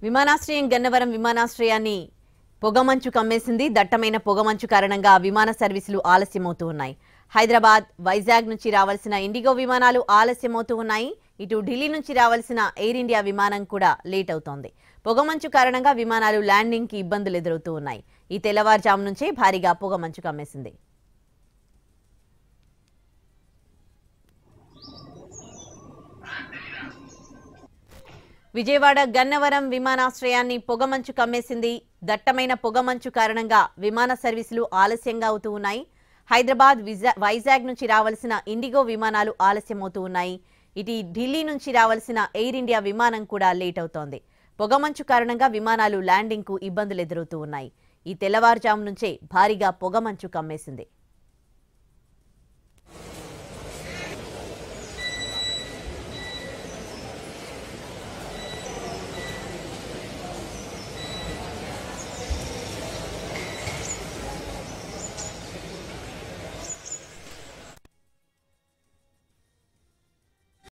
విమానాశ్రయం గన్నవరం విమానాశ్రయాన్ని పొగమంచు కమ్మేసింది. దట్టమైన పొగమంచు కారణంగా విమాన సర్వీసులు ఆలస్యమవుతూ ఉన్నాయి. హైదరాబాద్, వైజాగ్ నుంచి రావాల్సిన ఇండిగో విమానాలు ఆలస్యమవుతూ ఉన్నాయి. ఇటు ఢిల్లీ నుంచి రావాల్సిన ఎయిర్ ఇండియా విమానం కూడా లేట్ అవుతోంది. పొగమంచు కారణంగా విమానాలు ల్యాండింగ్ కి ఇబ్బందులు ఎదురవుతూ ఉన్నాయి. ఈ తెల్లవారుజాము నుంచే భారీగా పొగమంచు కమ్మేసింది. విజయవాడ గన్నవరం విమానాశ్రయాన్ని పొగమంచు కమ్మేసింది. దట్టమైన పొగమంచు కారణంగా విమాన సర్వీసులు ఆలస్యంగా అవుతూ ఉన్నాయి. హైదరాబాద్, వైజాగ్ నుంచి రావాల్సిన ఇండిగో విమానాలు ఆలస్యమవుతూ ఉన్నాయి. ఇటు ఢిల్లీ నుంచి రావాల్సిన ఎయిర్ ఇండియా విమానం కూడా లేట్ అవుతోంది. పొగమంచు కారణంగా విమానాలు ల్యాండింగ్ కు ఇబ్బందులు ఎదురవుతూ ఉన్నాయి. ఈ తెల్లవారుజాము నుంచే భారీగా పొగమంచు కమ్మేసింది.